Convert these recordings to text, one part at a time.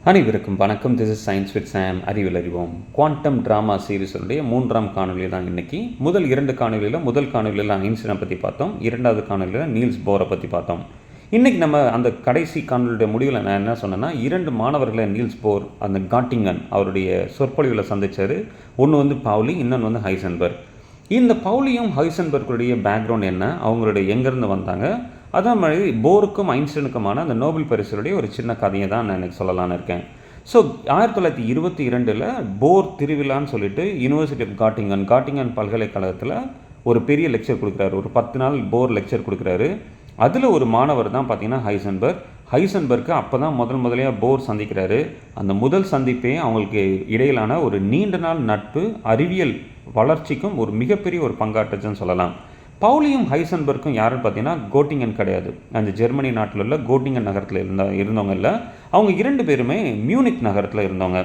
அனைவருக்கும் வணக்கம். This is science with சாம். அறிவியல் அறிவோம். குவாண்டம் ட்ராமா சீரிஸுடைய 3ஆம் காணொலி தான் இன்றைக்கி. முதல் 2 காணொலியில் முதல் காணொலியில் ஐன்ஸ்டீனை பற்றி பார்த்தோம். 2வது காணொலியில் நீல்ஸ் போரை பற்றி பார்த்தோம். இன்றைக்கி நம்ம அந்த கடைசி காணொலியுடைய முடிவில் நான் என்ன சொன்னேன்னா, 2 மாணவர்களை நீல்ஸ் போர் அந்த காட்டிங்கன் அவருடைய சொற்பொழிவில் சந்தித்தார். ஒன்று பவுலி, இன்னொன்று ஹைசன்பர்க். இந்த பவுலியும் ஹைசன்பர்க்குடைய பேக்ரவுண்ட் என்ன, அவங்களுடைய எங்கேருந்து வந்தாங்க, அதே மாதிரி போருக்கும் ஐன்ஸ்டீனுக்குமான அந்த நோபல் பரிசுடைய ஒரு சின்ன கதையை தான் நான் எனக்கு சொல்லலான்னு இருக்கேன். ஸோ 1922 போர் திருவிழான்னு சொல்லிட்டு யூனிவர்சிட்டி ஆஃப் காட்டிங்கன் பல்கலைக்கழகத்தில் ஒரு பெரிய லெக்சர் கொடுக்குறாரு. ஒரு 10 நாள் போர் லெக்சர் கொடுக்குறாரு. அதில் ஒரு மாணவர் தான் பார்த்திங்கன்னா ஹைசன்பர்க்கு அப்போ தான் முதலையாக போர் சந்திக்கிறாரு. அந்த முதல் சந்திப்பே அவங்களுக்கு இடையிலான ஒரு நீண்ட நாள் நட்பு அறிவியல் வளர்ச்சிக்கும் ஒரு மிகப்பெரிய ஒரு பங்காற்றுச்சுன்னு சொல்லலாம். பவுலியும் ஹைசன்பர்க்கும் யாருன்னு பார்த்தீங்கன்னா கோட்டிங்கன் கிடையாது. அந்த ஜெர்மனி நாட்டில் உள்ள கோட்டிங்கன் நகரத்தில் இருந்தவங்க இல்லை. அவங்க 2 பேருமே மியூனிக் நகரத்தில் இருந்தவங்க.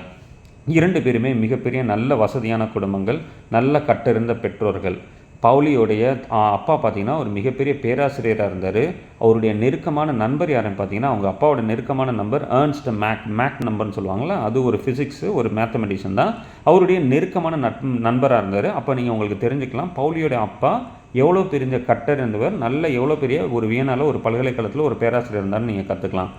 2 பேருமே மிகப்பெரிய நல்ல வசதியான குடும்பங்கள், நல்ல கட்டிருந்த பெற்றோர்கள். பவுலியோடைய அப்பா பார்த்திங்கன்னா ஒரு மிகப்பெரிய பேராசிரியராக இருந்தார். அவருடைய நெருக்கமான நண்பர் யாருன்னு பார்த்தீங்கன்னா, அவங்க அப்பாவோட நெருக்கமான நம்பர் ஏர்ன்ஸ்ட் மேக் நம்பர்னு சொல்லுவாங்களா, அது ஒரு ஃபிசிக்ஸு, ஒரு மேத்தமெட்டிஷியன் தான். அவருடைய நெருக்கமான நண்பராக இருந்தார். அப்போ நீங்கள் உங்களுக்கு தெரிஞ்சுக்கலாம் பவுலியோட அப்பா எவ்வளோ பெரிய கட்டர் இருந்தவர், எவ்வளோ பெரிய ஒரு வியனால ஒரு பல்கலைக்கழகத்தில் ஒரு பேராசிரியர் இருந்தார்னு நீங்கள் கற்றுக்கலாம்.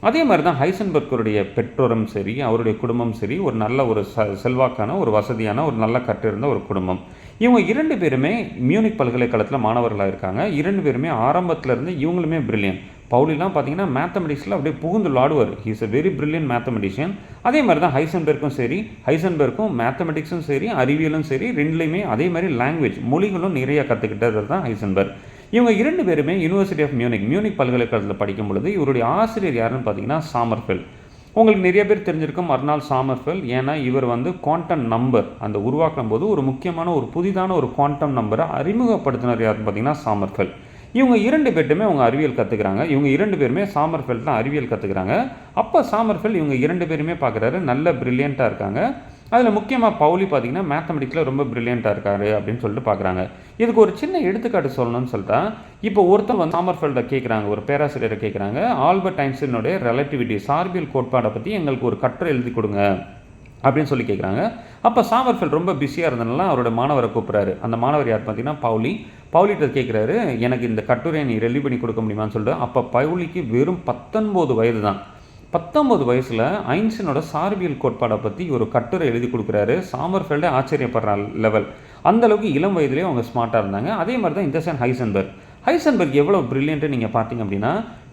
அதே மாதிரி தான் ஹைசன்பர்க்கருடைய பெற்றோரும் சரி, அவருடைய குடும்பம் சரி, ஒரு நல்ல ஒரு செல்வாக்கான ஒரு வசதியான ஒரு நல்ல கட்டிருந்த ஒரு குடும்பம். இவங்க 2 பேருமே மியூனிக் பல்கலைக்கழகத்தில் மாணவர்களாக இருக்காங்க. 2 பேருமே ஆரம்பத்திலேருந்து இவங்களுமே பிரில்லியன்ட். பவுலிலாம் பார்த்தீங்கன்னா மேத்தமெட்டிக்ஸில் அப்படியே புகுந்து விளாடுவார். He's a very brilliant mathematician. அதே மாதிரி தான் ஹைசன்பர்க்கும் மேத்தமெட்டிக்ஸும் சரி, அறிவியலும் சரி, ரெண்டுலேயுமே அதே மாதிரி லாங்குவேஜ் மொழிகளும் நிறைய கற்றுக்கிட்டது தான் ஹைசன்பர்க். இவங்க 2 பேருமே யூனிவர்சிட்டி ஆஃப் மியூனிக் பல்கலைக்கழகத்தில் படிக்கும் பொழுது இவருடைய ஆசிரியர் யாருன்னு பார்த்தீங்கன்னா சாமர்ஃபெல்ட். உங்களுக்கு நிறைய பேர் தெரிஞ்சிருக்கும் அர்னால்ட் சாமர்ஃபெல்ட். ஏன்னா இவர் குவாண்டம் நம்பர் அந்த உருவாக்கும் போது ஒரு முக்கியமான ஒரு புதிதான ஒரு குவாண்டம் நம்பரை அறிமுகப்படுத்தினர் யாருன்னு பார்த்தீங்கன்னா சாமர்ஃபெல்ட். இவங்க 2 பேர்ட்டுமே அவங்க அறிவியல் கற்றுக்குறாங்க. இவங்க 2 பேருமே சாமர்ஃபெல்ட் தான் அறிவியல் கற்றுக்குறாங்க. அப்போ சாமர்ஃபெல்ட் இவங்க 2 பேருமே பார்க்குறாரு, நல்ல பிரில்லியண்ட்டாக இருக்காங்க. அதில் முக்கியமாக பவுலி பார்த்திங்கன்னா மேத்தமெட்டிக்ஸில் ரொம்ப பிரில்லியண்ட்டாக இருக்காரு அப்படின்னு சொல்லிட்டு பார்க்குறாங்க. இதுக்கு ஒரு சின்ன எடுத்துக்காட்டு சொல்லணும்னு சொல்லிட்டா, இப்போ ஒருத்தர் சாமர்ஃபெல்டை கேட்குறாங்க, ஒரு பேராசிரியரை கேட்குறாங்க, ஆல்பர்ட் ஐன்ஸ்டீனுடைய ரிலேட்டிவிட்டி சார்பியல் கோட்பாடை பற்றி எங்களுக்கு ஒரு கட்டுரை எழுதி கொடுங்க அப்படின்னு சொல்லி கேட்குறாங்க. அப்போ சாமர்ஃபெல்ட் ரொம்ப பிஸியாக இருந்தனால அவரோட மாணவரை கூப்பிட்றாரு. அந்த மாணவர் யார் பார்த்தீங்கன்னா பவுலிகிட்ட கேட்குறாரு, எனக்கு இந்த கட்டுரையை நீ ரெடி பண்ணி கொடுக்க முடியுமான்னு சொல்லிட்டு. அப்போ பவுலிக்கு வெறும் 19 வயது தான். 19 வயசில் ஐன்ஸ்டீனோட சார்பியல் கோட்பாடை பற்றி ஒரு கட்டுரை எழுதி கொடுக்குறாரு. சாமர்ஃபெல்டே ஆச்சரியப்படுற லெவல். அந்தளவுக்கு இளம் வயதுலேயே அவங்க ஸ்மார்ட்டாக இருந்தாங்க. அதே மாதிரி தான் இந்த ஹைசன்பர்க் எவ்வளோ பிரில்லியன்ட்டு நீங்கள் பார்த்தீங்க அப்படின்னா,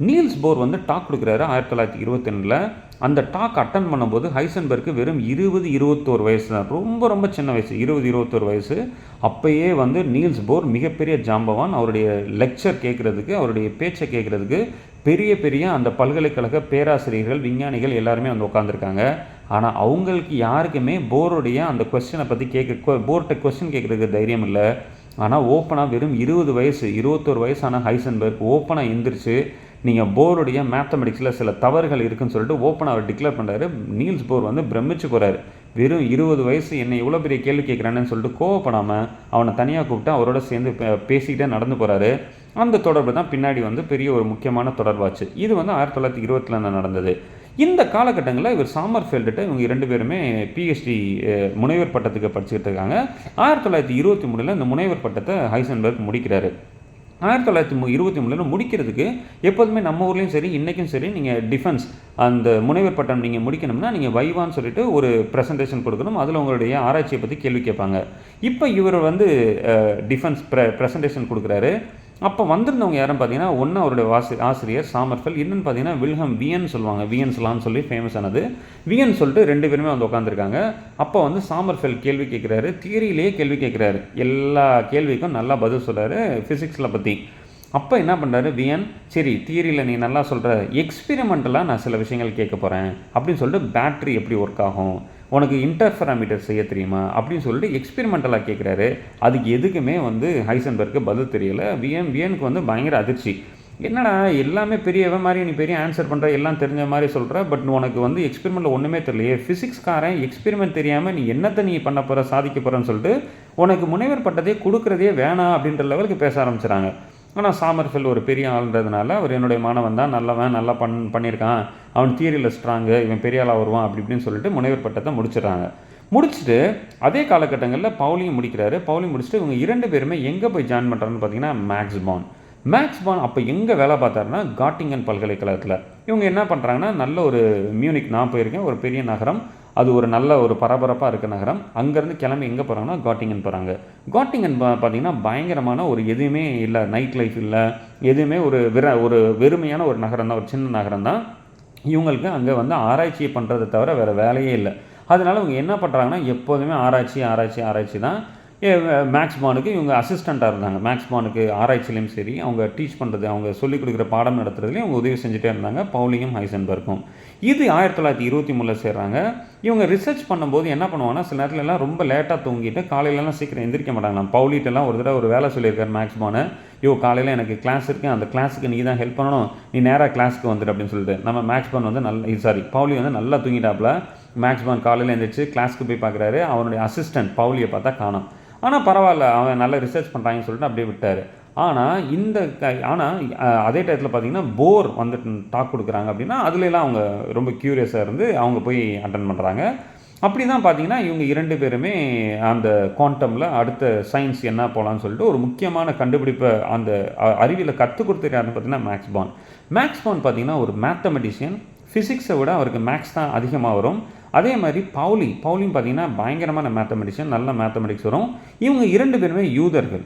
நீல்ஸ் போர் டாக் கொடுக்குறாரு 1922. அந்த டாக் அட்டன் பண்ணும்போது ஹைசன்பர்க்கு வெறும் 20-21 வயசு தான். ரொம்ப சின்ன வயசு, 20-21 வயசு. அப்போயே நீல்ஸ் போர் மிகப்பெரிய ஜாம்பவான். அவருடைய லெக்சர் கேட்குறதுக்கு, அவருடைய பேச்சை கேட்குறதுக்கு பெரிய அந்த பல்கலைக்கழக பேராசிரியர்கள், விஞ்ஞானிகள் எல்லாருமே உட்காந்துருக்காங்க. ஆனால் அவங்களுக்கு யாருக்குமே போருடைய அந்த கொஸ்டினை பற்றி போர்கிட்ட கொஸ்டின் கேட்குறதுக்கு தைரியம் இல்லை. ஆனால் ஓப்பனாக வெறும் 21 வயசான ஹைசன்பர்க் ஓப்பனாக எந்திரிச்சு, நீங்கள் போருடைய மேத்தமெட்டிக்ஸில் சில தவறுகள் இருக்குன்னு சொல்லிட்டு ஓப்பனாக அவர் டிக்ளேர் பண்ணுறாரு. நீல்ஸ் போர் பிரமிச்சு போகிறாரு. வெறும் 20 வயசு என்னை இவ்வளோ பெரிய கேள்வி கேட்குறானேன்னு சொல்லிட்டு கோவப்படாமல் அவனை தனியாக கூப்பிட்டு அவரோட சேர்ந்து பேசிக்கிட்டே நடந்து போகிறாரு. அந்த தொடர்பு தான் பின்னாடி பெரிய ஒரு முக்கியமான தொடர்பாச்சு. இது 1920 நடந்தது. இந்த காலகட்டங்களில் இவர் சாமர்ஃபெல்ட்ட இவங்க 2 பேருமே பிஹெச்டி முனைவர் பட்டத்துக்கு படிச்சுக்கிட்டு இருக்காங்க. 1923 இந்த முனைவர் பட்டத்தை ஹைசன்பர்க் முடிக்கிறாரு. 1923 முடிக்கிறதுக்கு எப்போதுமே நம்ம ஊர்லேயும் சரி, இன்றைக்கும் சரி, நீங்கள் டிஃபென்ஸ் அந்த முனைவர் பட்டம் நீங்கள் முடிக்கணும்னா நீங்கள் வைவான்னு சொல்லிட்டு ஒரு ப்ரெசன்டேஷன் கொடுக்கணும். அதில் உங்களுடைய ஆராய்ச்சியை பற்றி கேள்வி கேட்பாங்க. இப்போ இவர் டிஃபென்ஸ் ப்ரெசன்டேஷன் கொடுக்குறாரு. அப்போ வந்திருந்தவங்க யாரும் பார்த்தீங்கன்னா, ஒன்று அவருடைய ஆசிரியர் சாமர்ஃபெல்ட், இன்னொன்று பார்த்தீங்கன்னா வில்ஹம் வியன் சொல்லுவாங்க. வியன்ஸ்லான்னு சொல்லி ஃபேமஸ் ஆனது. வியன் சொல்லிட்டு 2 பேருமே உட்காந்துருக்காங்க. அப்போ சாமர்ஃபெல்ட் கேள்வி கேட்குறாரு, தியரியிலேயே கேள்வி கேட்குறாரு. எல்லா கேள்விக்கும் நல்லா பதில் சொல்கிறாரு ஃபிசிக்ஸில் பற்றி. அப்போ என்ன பண்ணுறாரு வியன், சரி தியரியில் நீ நல்லா சொல்கிற, எக்ஸ்பெரிமெண்டலாக நான் சில விஷயங்கள் கேட்க போகிறேன் அப்படின்னு சொல்லிட்டு, பேட்ரி எப்படி ஒர்க் ஆகும், உனக்கு இன்டர்ஃபெராமீட்டர் செய்ய தெரியுமா அப்படின்னு சொல்லிட்டு எக்ஸ்பெரிமெண்டலாக கேட்குறாரு. அதுக்கு எதுக்குமே ஹைசன்பர்க்கு பதில் தெரியலை. வியனுக்கு பயங்கர அதிர்ச்சி. என்னடா எல்லாமே பெரியவன் மாதிரி நீ பெரிய ஆன்சர் பண்ணுற, எல்லாம் தெரிஞ்ச மாதிரி சொல்கிற, பட் உனக்கு எக்ஸ்பெரிமெண்ட்டில் ஒன்றுமே தெரியலையே, ஃபிசிக்ஸ்காரன் எக்ஸ்பெரிமெண்ட் தெரியாமல் நீ என்னத்தை நீ பண்ண போகிற, சாதிக்க போகிறன்னு சொல்லிட்டு உனக்கு முனைவர் பட்டத்தையே கொடுக்குறதே வேணாம் அப்படின்ற லெவலுக்கு பேச ஆரம்பிச்சுறாங்க. ஆனால் சாமர்ஃபெல் ஒரு பெரிய ஆள்ன்றதுனால அவர் என்னுடைய மாணவன் தான், நல்லவன், நல்லா பண்ணியிருக்கான், அவன் தியரியில் ஸ்ட்ராங்கு, இவன் பெரிய ஆளாக வருவான் அப்படி இப்படின்னு சொல்லிட்டு முனைவர் பட்டத்தை முடிச்சிடுறாங்க. முடிச்சுட்டு அதே காலகட்டங்களில் பவுலியும் முடிக்கிறாரு. பவுலியும் முடிச்சுட்டு இவங்க 2 பேருமே எங்கே போய் ஜாயின் பண்ணுறாங்கன்னு பார்த்தீங்கன்னா மேக்ஸ் பான் அப்போ எங்கே வேலை பார்த்தாருன்னா காட்டிங்கன் பல்கலைக்கழகத்தில். இவங்க என்ன பண்ணுறாங்கன்னா, நல்ல ஒரு மியூனிக், நான் போயிருக்கேன், ஒரு பெரிய நகரம், அது ஒரு நல்ல ஒரு பரபரப்பாக இருக்க நகரம். அங்கேருந்து கிளம்பி எங்கே போகிறாங்கன்னா காட்டிங்கன் போகிறாங்க. காட்டிங்கன் பார்த்திங்கன்னா பயங்கரமான ஒரு எதுவுமே இல்லை, நைட் லைஃப் இல்லை, எதுவுமே ஒரு வெறுமையான ஒரு நகரம் தான், ஒரு சின்ன நகரம் தான். இவங்களுக்கு அங்கே வந்து ஆராய்ச்சியை பண்ணுறதை தவிர வேறு வேலையே இல்லை. அதனால் இவங்க என்ன பண்ணுறாங்கன்னா, எப்போதுமே ஆராய்ச்சி தான். மேக்ஸ் பானுக்கு இவங்க அசிஸ்டண்ட்டாக இருந்தாங்க. மேக்ஸ் பானுக்கு ஆராய்ச்சிலையும் சரி, அவங்க டீச் பண்ணுறது, அவங்க சொல்லிக் கொடுக்குற பாடம் நடத்துறதுலேயும் அவங்க உதவி செஞ்சுட்டே இருந்தாங்க, பவுலியும் ஹைசன்பர்க்கும். இது 1923 சேர்றாங்க. இவங்க ரிசர்ச் பண்ணும்போது என்ன பண்ணுவாங்கன்னா, சில நேரத்தில் எல்லாம் ரொம்ப லேட்டாக தூங்கிட்டு காலையிலலாம் சீக்கிரம் எந்திரிக்க மாட்டாங்க. பவுலிட்டெல்லாம் ஒரு தடவை ஒரு வேலை சொல்லியிருக்காரு மேக்ஸ் பானு, காலையில் எனக்கு கிளாஸ் இருக்குது, அந்த கிளாஸுக்கு நீ தான் ஹெல்ப் பண்ணணும், நீ நேராக கிளாஸுக்கு வந்துடு அப்படின்னு சொல்லிட்டு. நம்ம மேக்ஸ் பான் வந்து பவுலி வந்து நல்லா தூங்கிட்டாப்புல. மேக்ஸ் பான் காலையில் எழுந்திரிச்சு கிளாஸுக்கு போய் பார்க்குறாரு, அவனுடைய அசிஸ்டன்ட் பவுலியை பார்த்தா காணோம். ஆனால் பரவாயில்ல, அவன் நல்லா ரிசர்ச் பண்ணுறாங்கன்னு சொல்லிட்டு அப்படியே விட்டார். ஆனால் அதே டயத்தில் பார்த்தீங்கன்னா போர் வந்துட்டு டாக் கொடுக்குறாங்க அப்படின்னா அதுலலாம் அவங்க ரொம்ப க்யூரியஸாக இருந்து அவங்க போய் அட்டன் பண்ணுறாங்க. அப்படி தான் பார்த்தீங்கன்னா இவங்க 2 பேருமே அந்த குவாண்டமில் அடுத்த சயின்ஸ் என்ன போகலான்னு சொல்லிட்டு ஒரு முக்கியமான கண்டுபிடிப்பை அந்த அறிவியலை கற்றுக் கொடுத்துட்டு யாருன்னு பார்த்தீங்கன்னா மேக்ஸ் பான் பார்த்தீங்கன்னா ஒரு மேத்தமெட்டிஷியன். ஃபிசிக்ஸை விட அவருக்கு மேக்ஸ் தான் அதிகமாக வரும். அதே மாதிரி பவுலியும் பார்த்தீங்கன்னா பயங்கரமான மேத்தமெட்டிஷியன், நல்ல மேத்தமெட்டிக்ஸ் வரும். இவங்க 2 பேருமே யூதர்கள்.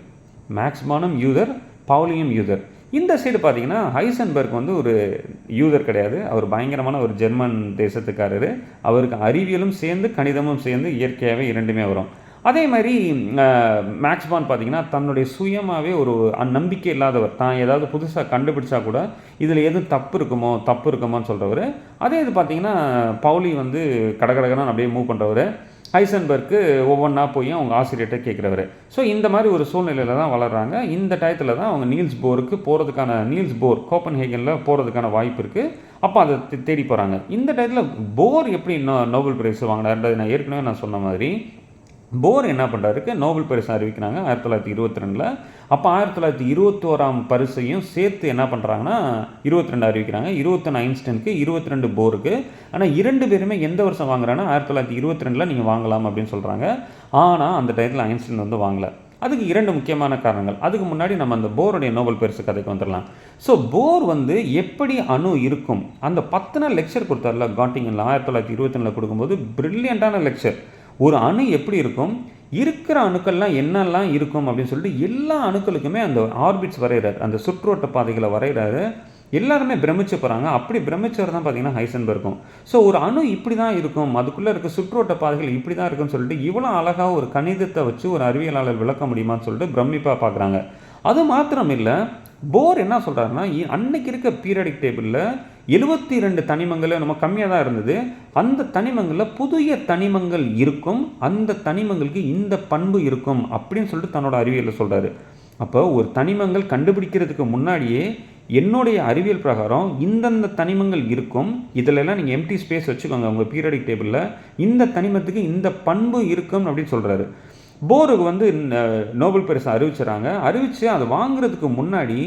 மேக்ஸ் பானும் யூதர், பவுலியும் யூதர். இந்த சைடு பார்த்தீங்கன்னா ஹைசன்பர்க் வந்து ஒரு யூதர் கிடையாது, அவர் பயங்கரமான ஒரு ஜெர்மன் தேசத்துக்காரர். அவருக்கு அறிவியலும் சேர்ந்து கணிதமும் சேர்ந்து இயற்கையாகவே 2மே வரும். அதே மாதிரி மேக்ஸ் பான் பார்த்தீங்கன்னா தன்னுடைய சுயமாகவே ஒரு நம்பிக்கை இல்லாதவர். தான் ஏதாவது புதுசாக கண்டுபிடிச்சா கூட இதில் எதுவும் தப்பு இருக்குமோன்னு சொல்கிறவர். அதே இது பார்த்தீங்கன்னா பவுலி வந்து கடகடகன்னு அப்படியே மூவ் பண்ணுறவர். ஹைசன்பர்க்கு ஒவ்வொன்றா போய் அவங்க ஆசிரியர்கிட்ட கேட்குறவர். ஸோ இந்த மாதிரி ஒரு சூழ்நிலையில் தான் வளர்கிறாங்க. இந்த டயத்தில் தான் அவங்க நீல்ஸ் போர் கோப்பன்ஹேகனில் போகிறதுக்கான வாய்ப்பு இருக்குது. அப்போ அதை தேடி போகிறாங்க. இந்த டயத்தில் போர் எப்படி நோபல் பிரைஸ் வாங்கினார்ன்றது நான் ஏற்கனவே சொன்ன மாதிரி, போர் என்ன பண்ணுறாருக்கு, நோபல் பரிசு அறிவிக்கிறாங்க 1922. அப்போ 1921 பரிசையும் சேர்த்து என்ன பண்ணுறாங்கன்னா 22 அறிவிக்கிறாங்க. 21 ஐன்ஸ்டைனுக்கு, 22 போருக்கு. ஆனால் 2 பேருமே எந்த வருஷம் வாங்குறாங்கன்னா 1922 நீங்கள் வாங்கலாம் அப்படின்னு சொல்கிறாங்க. ஆனால் அந்த டயத்தில் ஐன்ஸ்டைன் வந்து வாங்கலை. அதுக்கு 2 முக்கியமான காரணங்கள். அதுக்கு முன்னாடி நம்ம அந்த போருடைய நோபல் பரிசு கதைக்கு வந்துடலாம். ஸோ போர் வந்து எப்படி அணு இருக்கும், அந்த 10 நாள் லெக்சர் கொடுத்தார்ல காட்டிங்கனில் 1922 கொடுக்கும்போது, பிரில்லியண்ட்டான லெக்சர். ஒரு அணு எப்படி இருக்கும், இருக்கிற அணுக்கள்லாம் என்னெல்லாம் இருக்கும் அப்படின்னு சொல்லிட்டு எல்லா அணுக்களுக்குமே அந்த ஆர்பிட்ஸ் வரைகிறார், அந்த சுற்றோட்ட பாதைகளை வரைகிறாரு. எல்லாருமே பிரமிச்சு போகிறாங்க. அப்படி பிரமிச்சவர் தான் பார்த்தீங்கன்னா ஹைசன்பர்க்கும். ஸோ ஒரு அணு இப்படி தான் இருக்கும், அதுக்குள்ளே இருக்க சுற்றோட்ட பாதைகள் இப்படி தான் இருக்குன்னு சொல்லிட்டு இவ்வளோ அழகாக ஒரு கணிதத்தை வச்சு ஒரு அறிவியலாளர் விளக்க முடியுமான்னு சொல்லிட்டு பிரமிப்பாக பார்க்குறாங்க. அது மாத்திரம் இல்லை, போர் என்ன சொல்கிறாருன்னா, அன்னைக்கு இருக்க பீரியாடிக் டேபிளில் 72 தனிமங்கள் நம்ம கம்மியாக தான் இருந்தது. அந்த தனிமங்களில் புதிய தனிமங்கள் இருக்கும், அந்த தனிமங்களுக்கு இந்த பண்பு இருக்கும் அப்படின்னு சொல்லிட்டு தன்னோட அறிவியலில் சொல்கிறாரு. அப்போ ஒரு தனிமங்கள் கண்டுபிடிக்கிறதுக்கு முன்னாடியே என்னுடைய அறிவியல் பிரகாரம் இந்தந்த தனிமங்கள் இருக்கும், இதிலெல்லாம் நீங்கள் எம்டி ஸ்பேஸ் வச்சுக்கோங்க உங்கள் பீரியாடிக் டேபிளில், இந்த தனிமத்துக்கு இந்த பண்பு இருக்கும் அப்படின்னு சொல்கிறாரு. போருக்கு வந்து நோபல் பரிசு அறிவிச்சு அதை வாங்குறதுக்கு முன்னாடி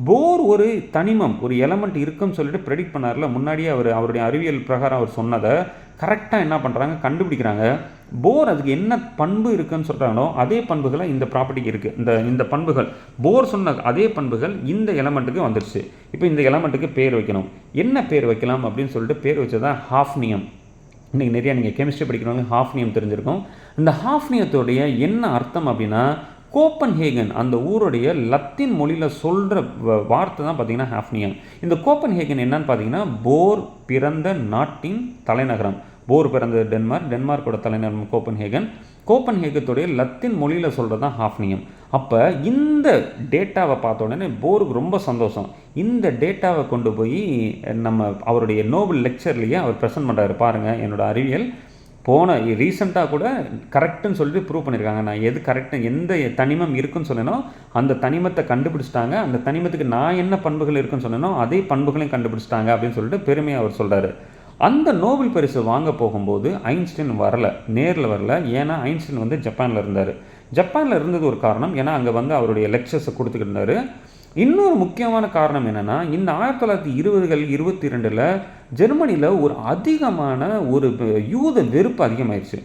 போர் ஒரு தனிமம், ஒரு எலமெண்ட் இருக்குன்னு சொல்லிட்டு ப்ரெடிக்ட் பண்ணார்ல முன்னாடியே. அவருடைய அறிவியல் பிரகாரம் அவர் சொன்னதை கரெக்டாக என்ன பண்ணுறாங்க, கண்டுபிடிக்கிறாங்க. போர் அதுக்கு என்ன பண்பு இருக்குன்னு சொல்கிறாங்களோ அதே பண்புகளை இந்த ப்ராப்பர்ட்டிக்கு இருக்குது. இந்த பண்புகள், போர் சொன்ன அதே பண்புகள் இந்த எலமெண்ட்டுக்கு வந்துடுச்சு. இப்போ இந்த எலமெண்ட்டுக்கு பேர் வைக்கணும். என்ன பேர் வைக்கலாம் அப்படின்னு சொல்லிட்டு பேர் வச்சதான் ஹாஃப்னியம். இன்றைக்கி நிறையா நீங்கள் கெமிஸ்ட்ரி படிக்கிறவங்க ஹாஃப்னியம் தெரிஞ்சிருக்கும். இந்த ஹாஃப்னியத்தோடைய என்ன அர்த்தம் அப்படின்னா, கோப்பன்ஹேகன் அந்த ஊருடைய லத்தீன் மொழியில் சொல்கிற வார்த்தை தான் பார்த்திங்கன்னா ஹாஃப்னியம். இந்த கோப்பன்ஹேகன் என்னன்னு பார்த்தீங்கன்னா போர் பிறந்த நாட்டின் தலைநகரம். போர் பிறந்த டென்மார்க்கோட தலைநகரம் கோப்பன்ஹேகத்துடைய லத்தீன் மொழியில் சொல்கிறது தான் ஹாஃப்னியம். அப்போ இந்த டேட்டாவை பார்த்த உடனே போருக்கு ரொம்ப சந்தோஷம். இந்த டேட்டாவை கொண்டு போய் அவருடைய நோபல் லெக்சர்லேயே அவர் ப்ரெசென்ட் பண்ணுறாரு. பாருங்கள், என்னோட அறிவியல் ரீசெண்டாக கூட கரெக்டுன்னு சொல்லிட்டு ப்ரூவ் பண்ணியிருக்காங்க. நான் எது கரெக்டாக எந்த தனிமம் இருக்குன்னு சொன்னேனோ அந்த தனிமத்தை கண்டுபிடிச்சிட்டாங்க, அந்த தனிமத்துக்கு நான் என்ன பண்புகள் இருக்குன்னு சொன்னேனோ அதே பண்புகளையும் கண்டுபிடிச்சிட்டாங்க அப்படின்னு சொல்லிட்டு பெருமையாக அவர் சொல்கிறாரு. அந்த நோபல் பரிசு வாங்க போகும்போது ஐன்ஸ்டைன் நேரில் வரல. ஏன்னா ஐன்ஸ்டைன் வந்து ஜப்பானில் இருந்தார். ஜப்பானில் இருந்தது ஒரு காரணம், ஏன்னா அங்கே வந்து அவருடைய லெக்சர்ஸை கொடுத்துக்கிட்டு இருந்தார். இன்னொரு முக்கியமான காரணம் என்னென்னா, இந்த 1920கள் 22ல் ஜெர்மனியில் ஒரு அதிகமான ஒரு யூத வெறுப்பு அதிகமாயிடுச்சு.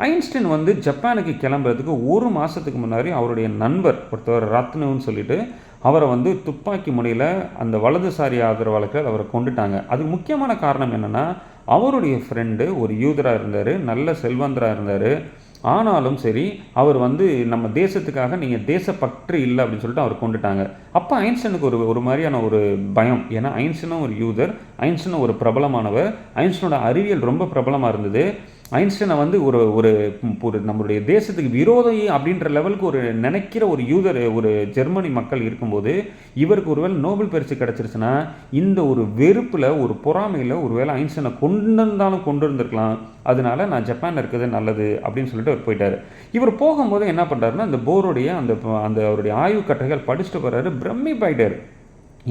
ஐன்ஸ்டைன் வந்து ஜப்பானுக்கு கிளம்புறதுக்கு 1 மாதத்துக்கு முன்னாடி அவருடைய நண்பர் ஒருத்தர் ரத்னவுன்னு சொல்லிட்டு அவரை வந்து துப்பாக்கி முனையில் அந்த வலதுசாரி ஆதரவாளர்கள் அவரை கொண்டுட்டாங்க. அதுக்கு முக்கியமான காரணம் என்னென்னா, அவருடைய ஃப்ரெண்டு ஒரு யூதராக இருந்தார், நல்ல செல்வந்தராக இருந்தார். ஆனாலும் சரி, அவர் வந்து நம்ம தேசத்துக்காக நீங்கள் தேசப்பற்று இல்லை அப்படின்னு சொல்லிட்டு அவர் கொண்டுட்டாங்க. அப்போ ஐன்ஸ்டைனுக்கு ஒரு மாதிரியான ஒரு பயம். ஏன்னா ஐன்ஸ்டைனும் ஒரு யூதர், ஐன்ஸ்டைனும் ஒரு பிரபலமானவர், ஐன்ஸ்டைனோட அறிவியல் ரொம்ப பிரபலமாக இருந்தது. ஐன்ஸ்டைனை வந்து ஒரு நம்மளுடைய தேசத்துக்கு விரோதி அப்படின்ற லெவலுக்கு ஒரு நினைக்கிற ஒரு யூதர், ஒரு ஜெர்மனி மக்கள் இருக்கும்போது இவருக்கு ஒருவேளை நோபல் பரிசு கிடச்சிருச்சுன்னா, இந்த ஒரு வெறுப்பில், ஒரு பொறாமையில் ஒருவேளை ஐன்ஸ்டைனை கொண்டு இருந்திருக்கலாம். அதனால நான் ஜப்பானில் இருக்கிறது நல்லது அப்படின்னு சொல்லிட்டு அவர் போயிட்டார். இவர் போகும்போது என்ன பண்ணுறாருன்னா, அந்த போருடைய அந்த அவருடைய ஆய்வு கட்டுரைகள் படிச்சுட்டு போகிறாரு. பிரமிப்பாயிட்டார்.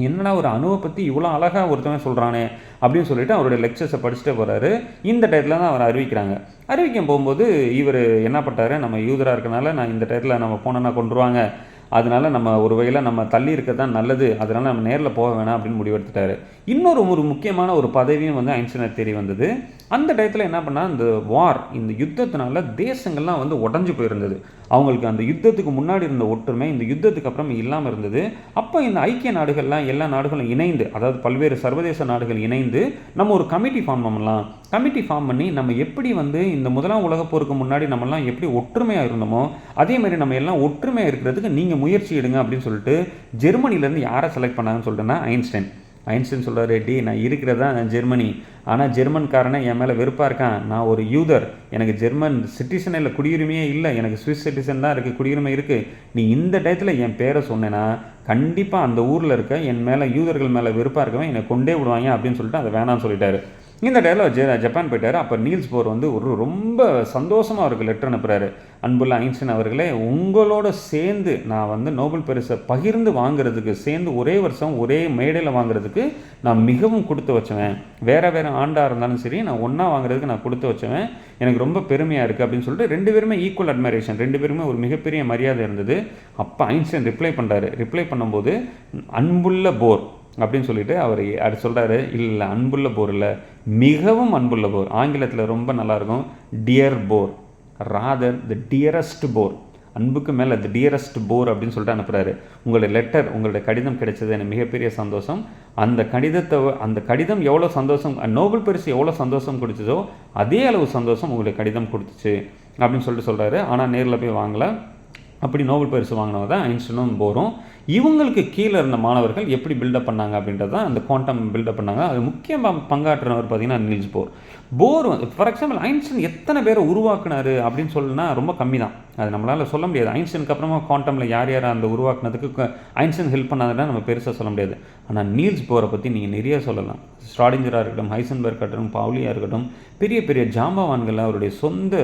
என்னடா ஒரு அணுவை பற்றி இவ்வளோ அழகாக ஒருத்தவன் சொல்கிறானே அப்படின்னு சொல்லிட்டு அவருடைய லெக்சர்ஸை படிச்சுட்டே போகிறாரு. இந்த டயத்தில் தான் அவர் அறிவிக்கிறாங்க. அறிவிக்கும் போகும்போது இவர் என்ன பண்ணுறாரு, நம்ம யூதராக இருக்கனால நான் இந்த டயத்தில் நம்ம போனோன்னா கொண்டுருவாங்க, அதனால் நம்ம ஒரு வகையில் நம்ம தள்ளி இருக்கிறது தான் நல்லது, அதனால் நம்ம நேரில் போக வேணாம் அப்படின்னு முடிவெடுத்துட்டாரு. ஒரு முக்கியமான ஒரு பதவியும் வந்து ஐன்ஸ்டைனுக்கு தெரிய வந்தது. அந்த டயத்தில் என்ன பண்ணால், இந்த யுத்தத்தினால தேசங்கள்லாம் வந்து உடஞ்சி போயிருந்தது. அவங்களுக்கு அந்த யுத்தத்துக்கு முன்னாடி இருந்த ஒற்றுமை இந்த யுத்தத்துக்கு அப்புறம் இல்லாமல் இருந்தது. அப்போ இந்த ஐக்கிய நாடுகள்லாம் எல்லா நாடுகளும் இணைந்து, அதாவது பல்வேறு சர்வதேச நாடுகள் இணைந்து நம்ம ஒரு கமிட்டி ஃபார்ம் பண்ணலாம். கமிட்டி ஃபார்ம் பண்ணி நம்ம எப்படி வந்து இந்த முதலாம் உலகப் போருக்கு முன்னாடி நம்மலாம் எப்படி ஒற்றுமையாக இருந்தோமோ அதே மாதிரி நம்ம எல்லாம் ஒற்றுமையாக இருக்கிறதுக்கு நீங்கள் முயற்சி எடுங்க அப்படின்னு சொல்லிட்டு ஜெர்மனிலேருந்து யாரை செலக்ட் பண்ணாங்கன்னு சொல்லிட்டுன்னா ஐன்ஸ்டைன் சொல்கிறாரு, நான் இருக்கிறதா ஜெர்மனி, ஆனால் ஜெர்மன்காரனை என் மேலே வெறுப்பாக இருக்கான், நான் ஒரு யூதர், எனக்கு ஜெர்மன் சிட்டிசன் இல்லை, குடியுரிமையே இல்லை, எனக்கு சுவிஸ் சிட்டிசன் தான் இருக்குது, குடியுரிமை இருக்குது. நீ இந்த டயத்தில் என் பேரை சொன்னேன்னா கண்டிப்பாக அந்த ஊரில் இருக்க என் மேலே யூதர்கள் மேலே வெறுப்பாக இருக்கவன் என்னை கொண்டே விடுவாங்க அப்படின்னு சொல்லிட்டு அதை வேணான்னு சொல்லிட்டாரு. இந்த டயத்தில் ஜப்பான் போயிட்டார். அப்போ நீல்ஸ் போர் வந்து ரொம்ப சந்தோஷமாக அவருக்கு லெட்டர் அனுப்புகிறாரு. அன்புள்ள ஐன்ஸ்டைன் அவர்களே, உங்களோட சேர்ந்து நான் வந்து நோபல் பரிசை பகிர்ந்து வாங்குறதுக்கு, சேர்ந்து ஒரே வருஷம் ஒரே மேடையில் வாங்குறதுக்கு நான் மிகவும் கொடுத்து வச்சவன். வேறு ஆண்டாக இருந்தாலும் சரி, நான் ஒன்றா வாங்குறதுக்கு நான் கொடுத்து வச்சவன். எனக்கு ரொம்ப பெருமையாக இருக்குது அப்படின்னு சொல்லிட்டு 2 பேருமே ஈக்குவல் அட்மைரேஷன், 2 பேருமே ஒரு மிகப்பெரிய மரியாதை இருந்தது. அப்போ ஐன்ஸ்டைன் ரிப்ளை பண்ணும்போது அன்புள்ள போர் அப்படின்னு சொல்லிட்டு அவர் அது சொல்கிறாரு, இல்லை அன்புள்ள போர் இல்லை, மிகவும் அன்புள்ள போர். ஆங்கிலத்தில் ரொம்ப நல்லாயிருக்கும், டியர் போர், ராதர் த டியரஸ்ட் போர். அன்புக்கு மேலே த டியரஸ்ட் போர் அப்படின்னு சொல்லிட்டு அனுப்புகிறாரு. உங்களுடைய லெட்டர், உங்களுடைய கடிதம் கிடைச்சது எனக்கு மிகப்பெரிய சந்தோஷம். அந்த கடிதம் எவ்வளோ சந்தோஷம், நோபல் பரிசு எவ்வளோ சந்தோஷம் கொடுத்ததோ அதே அளவு சந்தோஷம் உங்களுடைய கடிதம் கொடுத்துச்சு அப்படின்னு சொல்லிட்டு சொல்கிறாரு. ஆனால் நேரில் போய் வாங்கலை. அப்படி நோபல் பரிசு வாங்கினவங்க தான் ஐன்ஸ்டைனும் போரும். இவங்களுக்கு கீழே இருந்த மாணவர்கள் எப்படி பில்டப் பண்ணாங்க அப்படின்றது தான் அந்த குவாண்டம் பில்டப் பண்ணாங்க. அது முக்கிய பங்காற்றினவர் பார்த்தீங்கன்னா Niels Bohr. For example Einstein எத்தனை பேரை உருவாக்குனாரு அப்படின்னு சொல்லுனா ரொம்ப கம்மி தான். அது நம்மளால் சொல்ல முடியாது. ஐன்ஸ்டைனுக்கு அப்புறமா குவாண்டமில் யார் அந்த உருவாக்குனதுக்கு ஐன்ஸ்டைன் ஹெல்ப் பண்ணாதுன்னா நம்ம பெருசாக சொல்ல முடியாது. ஆனால் நீல்ஸ் போரை பற்றி நீங்கள் நிறைய சொல்லலாம். ஸ்ட்ராடிஞ்சராக இருக்கட்டும், ஹைசன்பர்க் இருக்கட்டும், பவுலியாக இருக்கட்டும், பெரிய பெரிய ஜாம்பவான்கள் அவருடைய சொந்த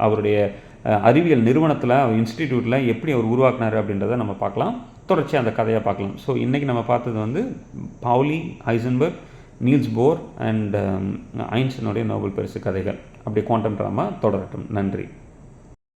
அவருடைய அறிவியல் நிறுவனத்தில், இன்ஸ்டிடியூட்டில் எப்படி அவர் உருவாக்குனார் அப்படின்றத நம்ம பார்க்கலாம். தொடர்ச்சி அந்த கதையை பார்க்கலாம். ஸோ இன்றைக்கி நம்ம பார்த்தது வந்து Pauli, Heisenberg, Niels Bohr and ஐன்ஸ்டைனுடைய நோபல் பரிசு கதைகள். அப்படி குவாண்டம் ட்ராமா தொடரட்டும். நன்றி.